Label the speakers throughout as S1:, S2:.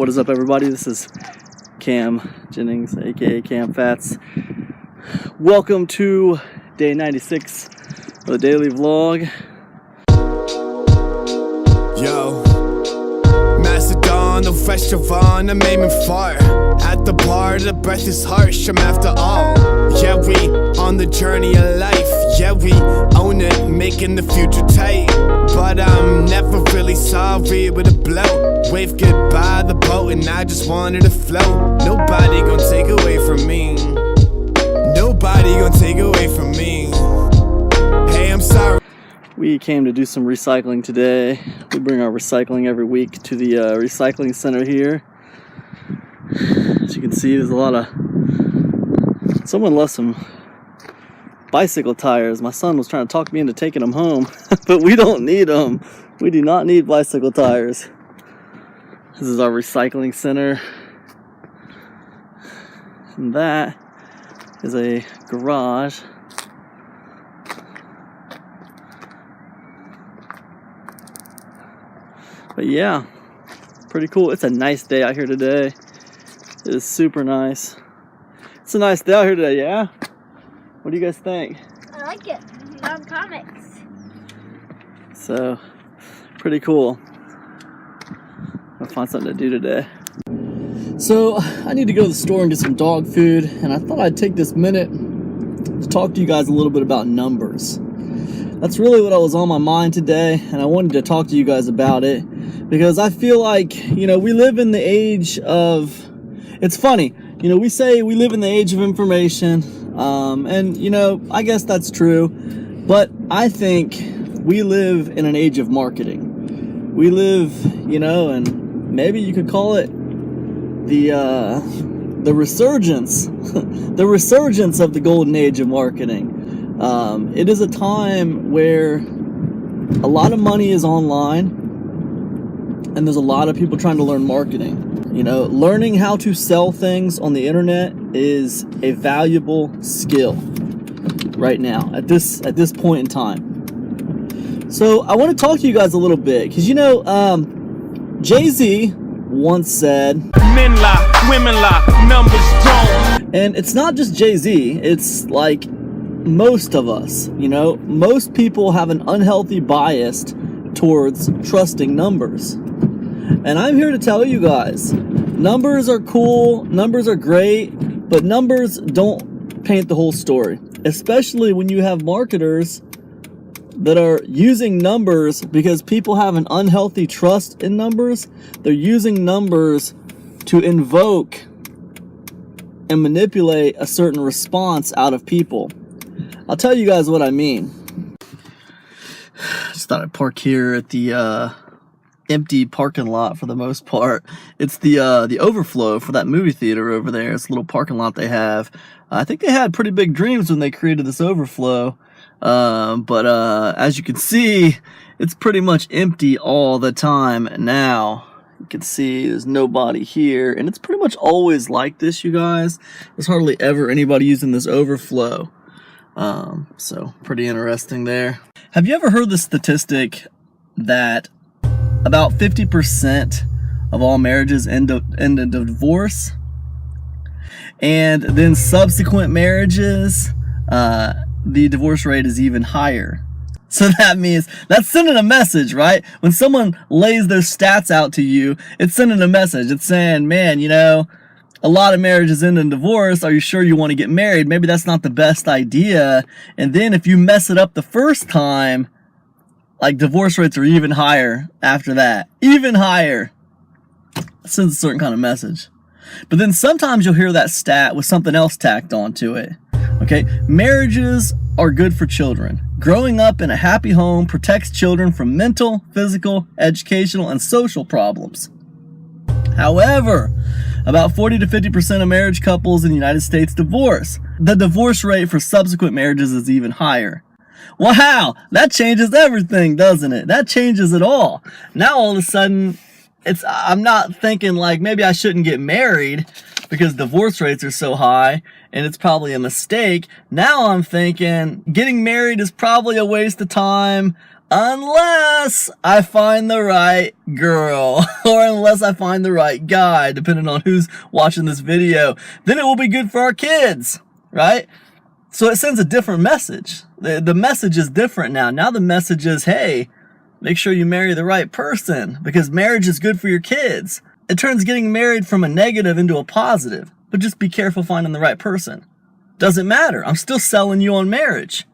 S1: What is up, everybody? This is Cam Jennings, aka Cam Fats. Welcome to day 96 of the daily vlog.
S2: Yo, Macedon, the fresh Javon, I'm aiming far. At the bar, the breath is harsh, I'm after all. Yeah, we on the journey of life. Yeah, we own it, making the future tight. But I'm never really sorry with a blow. Wave goodbye the boat and I just wanted to float. Nobody gon' take away from me. Nobody gon' take away from me. Hey, I'm sorry.
S1: We came to do some recycling today. We bring our recycling every week to the recycling center here. As you can see, there's a lot of... Someone left some bicycle tires. My son was trying to talk me into taking them home, but we don't need them. We do not need bicycle tires. This is our recycling center. And that is a garage. But yeah, pretty cool. It's a nice day out here today. It is super nice. It's a nice day out here today, yeah? What do you guys think?
S3: I like it. Love comics.
S1: So, pretty cool. I'll find something to do today. So, I need to go to the store and get some dog food, and I thought I'd take this minute to talk to you guys a little bit about numbers. That's really what was on my mind today, and I wanted to talk to you guys about it because I feel like, you know, we live in the age of... It's funny, you know, we say we live in the age of information, and, you know, I guess that's true, but I think we live in an age of marketing. We live, you know, and maybe you could call it the resurgence, the resurgence of the golden age of marketing. It is a time where a lot of money is online, and there's a lot of people trying to learn marketing. You know, learning how to sell things on the internet is a valuable skill right now at this point in time. So I want to talk to you guys a little bit because, you know, Jay-Z once said,
S2: Men lie, women lie, numbers don't.
S1: And it's not just Jay-Z, it's like most of us, you know, most people have an unhealthy bias towards trusting numbers. And I'm here to tell you guys, numbers are cool, numbers are great, but numbers don't paint the whole story. Especially when you have marketers that are using numbers because people have an unhealthy trust in numbers. They're using numbers to invoke and manipulate a certain response out of people. I'll tell you guys what I mean. Just thought I'd park here at the empty parking lot for the most part. It's the overflow for that movie theater over there. It's a little parking lot they have. I think they had pretty big dreams when they created this overflow. But as you can see, it's pretty much empty all the time now. You can see there's nobody here, and it's pretty much always like this, you guys. There's hardly ever anybody using this overflow. So pretty interesting there. Have you ever heard the statistic that about 50% of all marriages end in divorce? And then subsequent marriages, the divorce rate is even higher. So that means, that's sending a message, right? When someone lays their stats out to you, it's sending a message. It's saying, man, you know, a lot of marriages end in divorce. Are you sure you want to get married? Maybe that's not the best idea. And then if you mess it up the first time, like, divorce rates are even higher after that. Even higher. It sends a certain kind of message. But then sometimes you'll hear that stat with something else tacked onto it. Okay? Marriages are good for children. Growing up in a happy home protects children from mental, physical, educational, and social problems. However, about 40 to 50% of marriage couples in the United States divorce. The divorce rate for subsequent marriages is even higher. Wow, that changes everything, doesn't it? That changes it all. Now all of a sudden, I'm not thinking like maybe I shouldn't get married because divorce rates are so high and it's probably a mistake. Now I'm thinking getting married is probably a waste of time. Unless I find the right girl, or unless I find the right guy, depending on who's watching this video, then it will be good for our kids, right? So it sends a different message. The message is different now. Now the message is, hey, make sure you marry the right person, because marriage is good for your kids. It turns getting married from a negative into a positive, but just be careful finding the right person. Doesn't matter. I'm still selling you on marriage.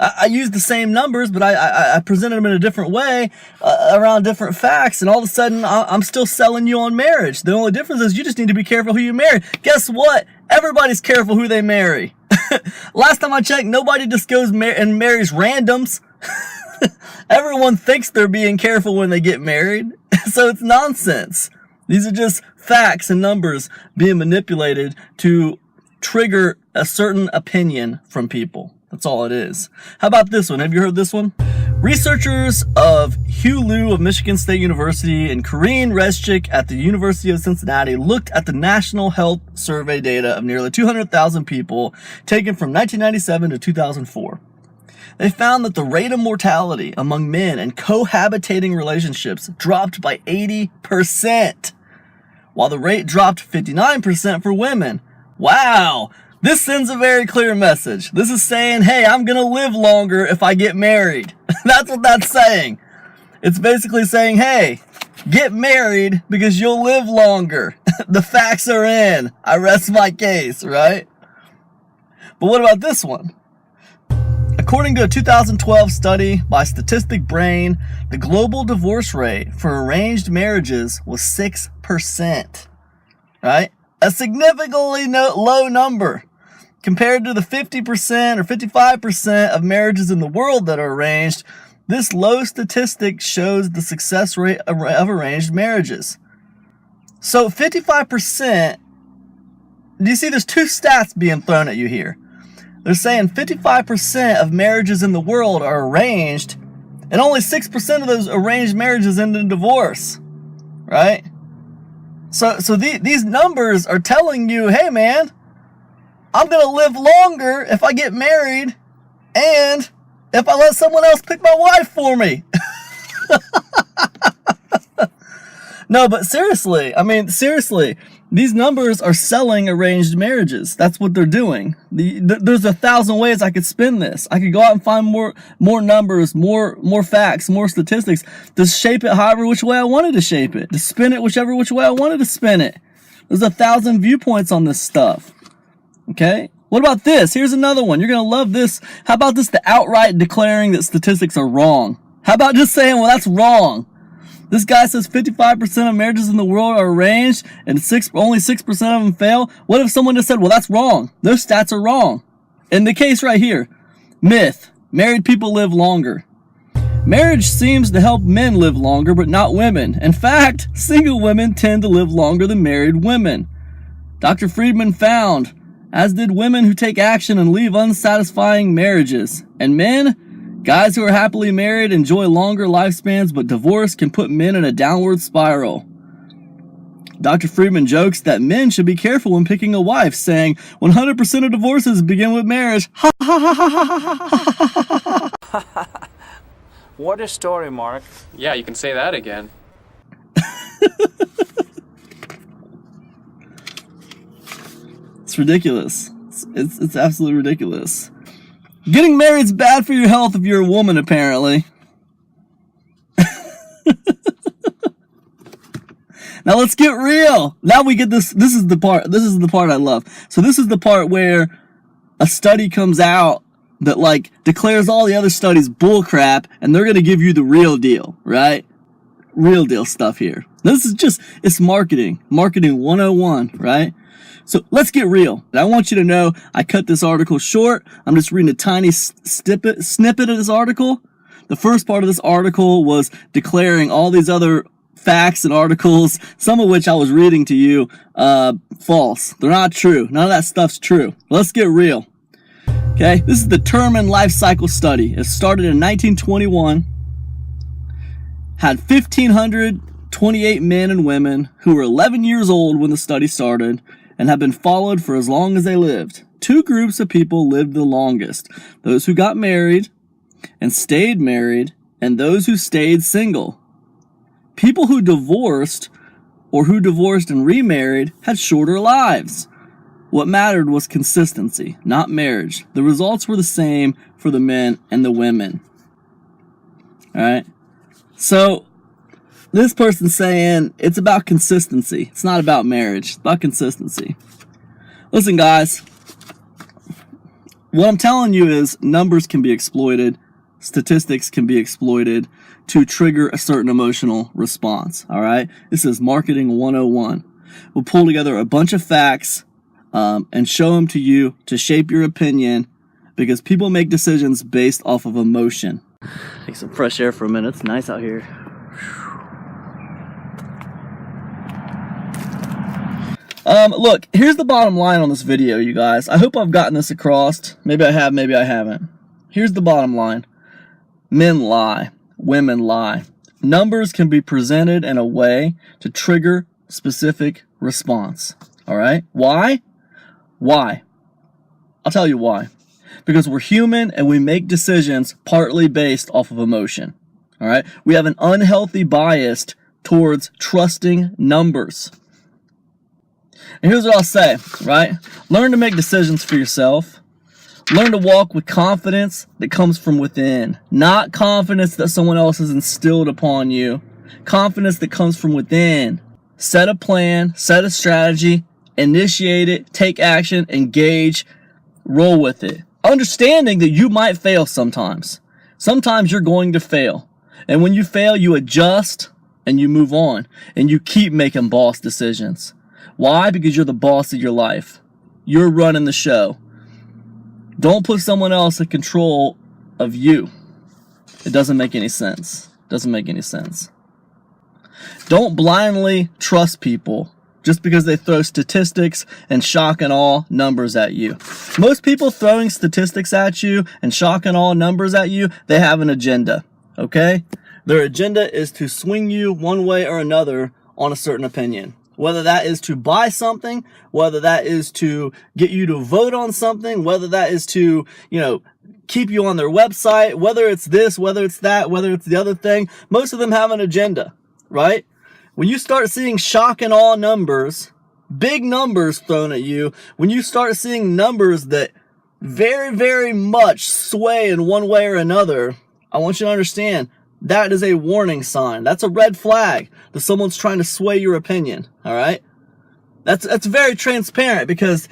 S1: I use the same numbers, but I presented them in a different way, around different facts, and all of a sudden, I'm still selling you on marriage. The only difference is you just need to be careful who you marry. Guess what? Everybody's careful who they marry. Last time I checked, nobody just goes and marries randoms. Everyone thinks they're being careful when they get married, so it's nonsense. These are just facts and numbers being manipulated to trigger a certain opinion from people. That's all it is. How about this one? Have you heard this one? Researchers of Hugh Liu of Michigan State University and Corinne Reschik at the University of Cincinnati looked at the National Health Survey data of nearly 200,000 people taken from 1997 to 2004. They found that the rate of mortality among men in cohabitating relationships dropped by 80%, while the rate dropped 59% for women. Wow! This sends a very clear message. This is saying, hey, I'm gonna live longer if I get married. That's what that's saying. It's basically saying, hey, get married because you'll live longer. The facts are in. I rest my case, right? But what about this one? According to a 2012 study by Statistic Brain, the global divorce rate for arranged marriages was 6%, right? A significantly low number compared to the 50% or 55% of marriages in the world that are arranged. This low statistic shows the success rate of arranged marriages. So 55%, do you see there's two stats being thrown at you here? They're saying 55% of marriages in the world are arranged, and only 6% of those arranged marriages end in divorce, right? So these numbers are telling you, hey man, I'm going to live longer if I get married and if I let someone else pick my wife for me. No, but seriously, these numbers are selling arranged marriages. That's what they're doing. There's 1,000 ways I could spin this. I could go out and find more numbers, more facts, more statistics to shape it however which way I wanted to shape it, to spin it whichever which way I wanted to spin it. There's 1,000 viewpoints on this stuff. Okay? What about this? Here's another one. You're going to love this. How about this? The outright declaring that statistics are wrong. How about just saying, well, that's wrong? This guy says 55% of marriages in the world are arranged and only 6% of them fail. What if someone just said, well, that's wrong? Those stats are wrong. In the case right here, myth, married people live longer. Marriage seems to help men live longer, but not women. In fact, single women tend to live longer than married women. Dr. Friedman found, as did women who take action and leave unsatisfying marriages. And men, guys who are happily married enjoy longer lifespans, but divorce can put men in a downward spiral. Dr. Friedman jokes that men should be careful when picking a wife, saying 100% of divorces begin with marriage. Ha ha ha ha ha ha.
S4: What a story, Mark.
S5: Yeah, you can say that again.
S1: It's ridiculous. It's absolutely ridiculous. Getting married's bad for your health if you're a woman, apparently. Now let's get real. Now we get this. This is the part I love. So this is the part where a study comes out that like declares all the other studies bullcrap, and they're gonna give you the real deal, right? Real deal stuff here. This is just, it's marketing 101, right? So let's get real. I want you to know I cut this article short. I'm just reading a tiny snippet of this article. The first part of this article was declaring all these other facts and articles, some of which I was reading to you, false. They're not true. None of that stuff's true. Let's get real. Okay, this is the Term and Life Cycle Study. It started in 1921, had 1,528 men and women who were 11 years old when the study started and have been followed for as long as they lived. Two groups of people lived the longest: those who got married and stayed married and those who stayed single. People who divorced or who divorced and remarried had shorter lives. What mattered was consistency, not marriage. The results were the same for the men and the women. All right? So, this person's saying it's about consistency. It's not about marriage. It's about consistency. Listen, guys. What I'm telling you is numbers can be exploited. Statistics can be exploited to trigger a certain emotional response. All right? This is Marketing 101. We'll pull together a bunch of facts and show them to you to shape your opinion, because people make decisions based off of emotion. Take some fresh air for a minute. It's nice out here. Look, here's the bottom line on this video, you guys. I hope I've gotten this across. Maybe I have, maybe I haven't. Here's the bottom line. Men lie. Women lie. Numbers can be presented in a way to trigger specific response. All right? Why? Why? I'll tell you why. Because we're human and we make decisions partly based off of emotion. All right? We have an unhealthy bias towards trusting numbers. And here's what I'll say, right? Learn to make decisions for yourself. Learn to walk with confidence that comes from within. Not confidence that someone else has instilled upon you. Confidence that comes from within. Set a plan, set a strategy, initiate it, take action, engage, roll with it. Understanding that you might fail sometimes. Sometimes you're going to fail. And when you fail, you adjust and you move on. And you keep making boss decisions. Why? Because you're the boss of your life. You're running the show. Don't put someone else in control of you. It doesn't make any sense. Doesn't make any sense. Don't blindly trust people just because they throw statistics and shock and awe numbers at you. Most people throwing statistics at you and shock and awe numbers at you, they have an agenda, okay? Their agenda is to swing you one way or another on a certain opinion. Whether that is to buy something, whether that is to get you to vote on something, whether that is to, keep you on their website, whether it's this, whether it's that, whether it's the other thing, most of them have an agenda, right? When you start seeing shock and awe numbers, big numbers thrown at you, when you start seeing numbers that very, very much sway in one way or another, I want you to understand that is a warning sign. That's a red flag that someone's trying to sway your opinion, all right? That's very transparent because,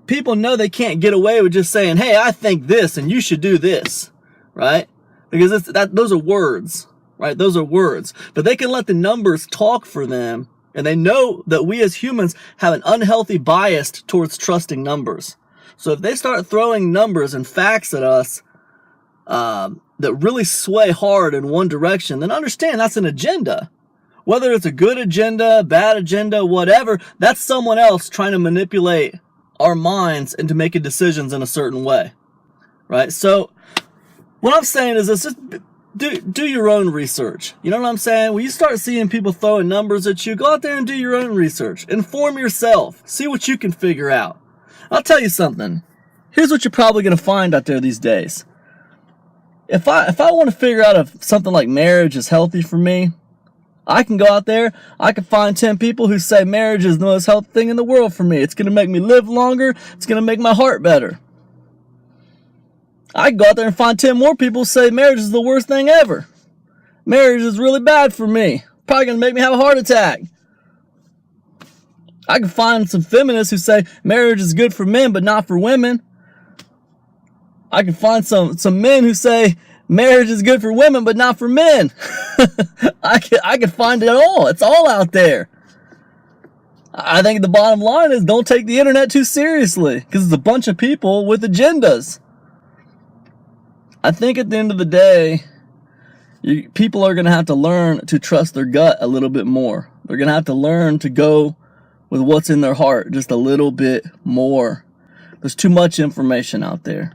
S1: people know they can't get away with just saying, hey, I think this and you should do this, right? Because those are words, right? Those are words. But they can let the numbers talk for them, and they know that we as humans have an unhealthy bias towards trusting numbers. So if they start throwing numbers and facts at us, that really sway hard in one direction, then understand that's an agenda. Whether it's a good agenda, bad agenda, whatever, that's someone else trying to manipulate our minds into making decisions in a certain way, right? So what I'm saying is this, just do your own research. You know what I'm saying? When you start seeing people throwing numbers at you, go out there and do your own research. Inform yourself. See what you can figure out. I'll tell you something. Here's what you're probably going to find out there these days. If I want to figure out if something like marriage is healthy for me, I can go out there, I can find 10 people who say marriage is the most healthy thing in the world for me. It's going to make me live longer. It's going to make my heart better. I can go out there and find 10 more people who say marriage is the worst thing ever. Marriage is really bad for me. Probably going to make me have a heart attack. I can find some feminists who say marriage is good for men but not for women. I can find some men who say marriage is good for women but not for men. I can find it all. It's all out there. I think the bottom line is don't take the internet too seriously because it's a bunch of people with agendas. I think at the end of the day, people are going to have to learn to trust their gut a little bit more. They're going to have to learn to go with what's in their heart just a little bit more. There's too much information out there.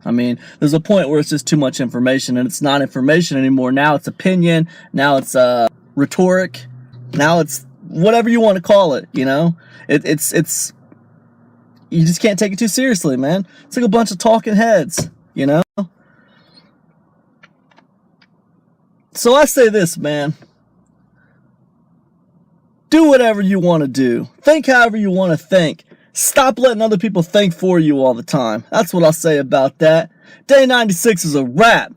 S1: I mean, there's a point where it's just too much information and it's not information anymore. Now it's opinion. Now it's rhetoric. Now it's whatever you want to call it, It's you just can't take it too seriously, man. It's like a bunch of talking heads, So I say this, man. Do whatever you want to do. Think however you want to think. Stop letting other people think for you all the time. That's what I'll say about that. Day 96 is a wrap.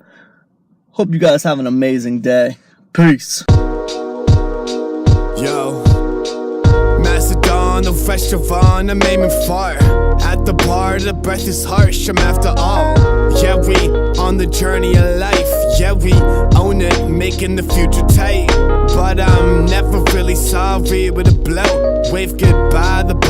S1: Hope you guys have an amazing day. Peace.
S2: Yo, Macedon, the restaurant, I'm aiming far. At the bar, the breath is harsh, I'm after all. Yeah, we on the journey of life. Yeah, we own it, making the future tight. But I'm never really sorry with a blow. Wave goodbye the boat.